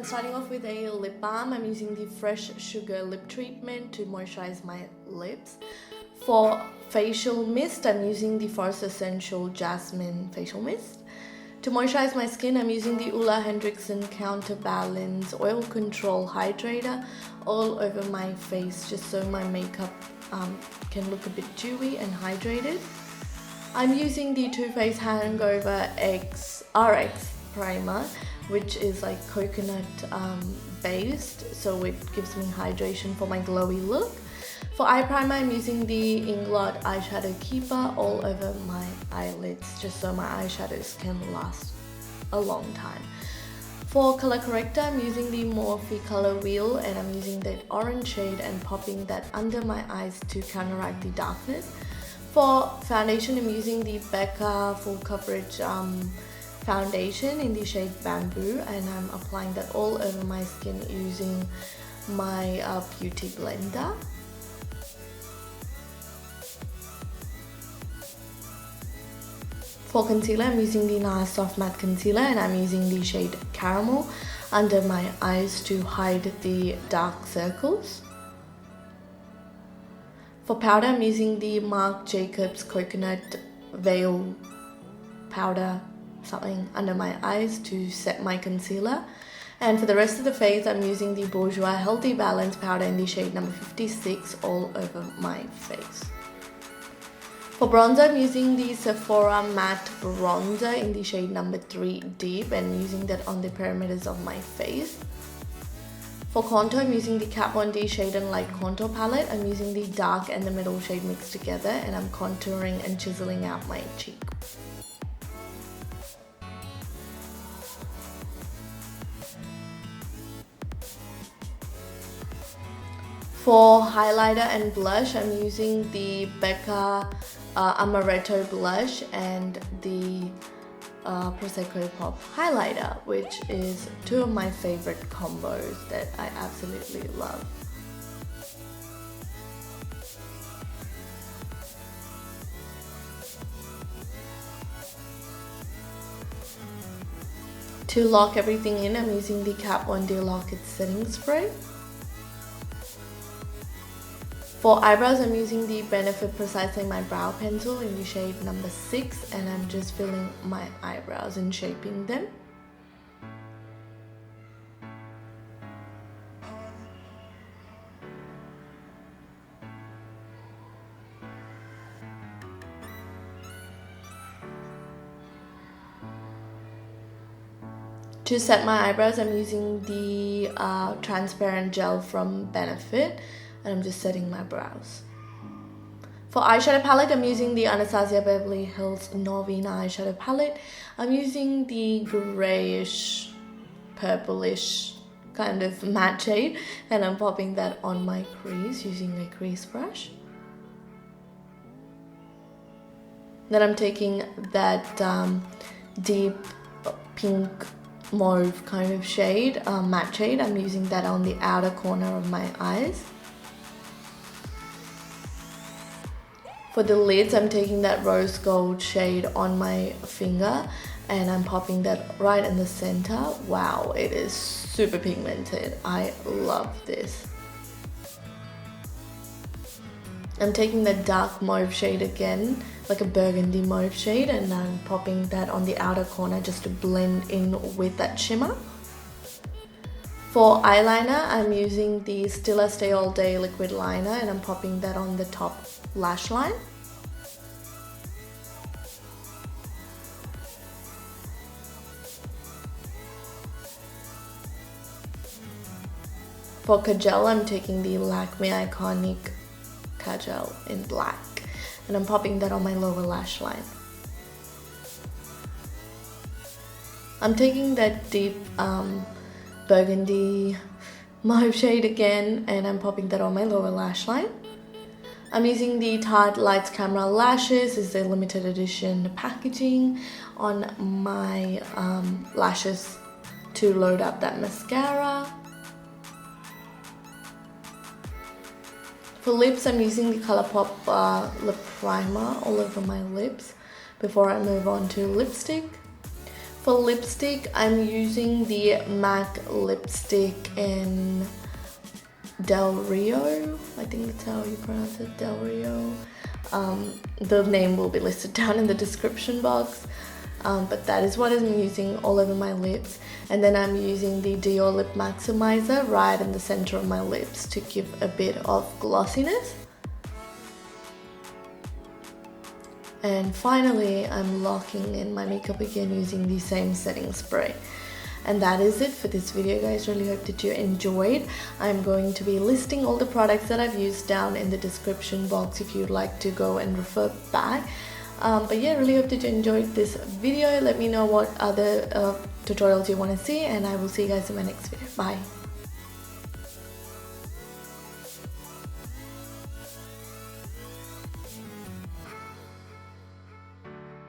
Starting off with a lip balm, I'm using the Fresh Sugar Lip Treatment to moisturize my lips. For facial mist, I'm using the Forest Essential Jasmine Facial Mist. To moisturize my skin, I'm using the Henrikson Counterbalance Oil Control Hydrator all over my face, just so my makeup can look a bit dewy and hydrated. I'm using the Too Faced Hangover RX Primer, which is like coconut based, so it gives me hydration for my glowy look. For eye primer, I'm using the Inglot eyeshadow keeper all over my eyelids, just so my eyeshadows can last a long time. For color corrector, I'm using the Morphe color wheel, and I'm using that orange shade and popping that under my eyes to counteract the darkness. For foundation, I'm using the Becca full coverage foundation in the shade Bamboo, and I'm applying that all over my skin using my beauty blender. For concealer, I'm using the Nars Soft Matte Concealer, and I'm using the shade Caramel under my eyes to hide the dark circles. For powder, I'm using the Marc Jacobs Coconut Veil Powder something under my eyes to set my concealer. And for the rest of the face, I'm using the Bourjois Healthy Balance powder in the shade number 56 all over my face. For bronzer, I'm using the Sephora Matte Bronzer in the shade number 3 Deep, and using that on the perimeters of my face. For contour, I'm using the Kat Von D Shade and Light Contour Palette. I'm using the dark and the middle shade mixed together, and I'm contouring and chiseling out my cheek. For highlighter and blush, I'm using the Becca Ameretto blush and the Presecco Pop highlighter, which is two of my favorite combos that I absolutely love. To lock everything in, I'm using the Kat Von D Lock It Setting Spray. For eyebrows, I'm using the Benefit Precisely My Brow Pencil in the shade number 6, and I'm just filling my eyebrows and shaping them. To set my eyebrows, I'm using the transparent gel from Benefit, and I'm just setting my brows. For eyeshadow palette, I'm using the Anastasia Beverly Hills Norvina eyeshadow palette. I'm using the grayish, purplish kind of matte shade, and I'm popping that on my crease using a crease brush. Then I'm taking that deep pink mauve kind of shade, matte shade. I'm using that on the outer corner of my eyes. For the lids, I'm taking that rose gold shade on my finger, and I'm popping that right in the center. Wow, it is super pigmented. I love this. I'm taking the dark mauve shade again, like a burgundy mauve shade, and I'm popping that on the outer corner just to blend in with that shimmer. For eyeliner, I'm using the Stila Stay All Day liquid liner, and I'm popping that on the top lash line. For kajal, I'm taking the Lakme Iconic Kajal in black, and I'm popping that on my lower lash line. I'm taking that deep burgundy mauve shade again, and I'm popping that on my lower lash line. I'm using the Tarte Lights Camera Lashes. This is a limited edition packaging on my lashes to load up that mascara. For lips, I'm using the Colourpop lip primer all over my lips before I move on to lipstick. For lipstick, I'm using the MAC lipstick in Del Rio. I think that's how you pronounce it, Del Rio. The name will be listed down in the description box. But that is what I'm using all over my lips. And then I'm using the Dior Lip Maximizer right in the center of my lips to give a bit of glossiness. And finally, I'm locking in my makeup again using the same setting spray. And that is it for this video, guys. Really hope that you enjoyed. I'm going to be listing all the products that I've used down in the description box if you'd like to go and refer back. But yeah, really hope that you enjoyed this video. Let me know what other tutorials you want to see, and I will see you guys in my next video. Bye.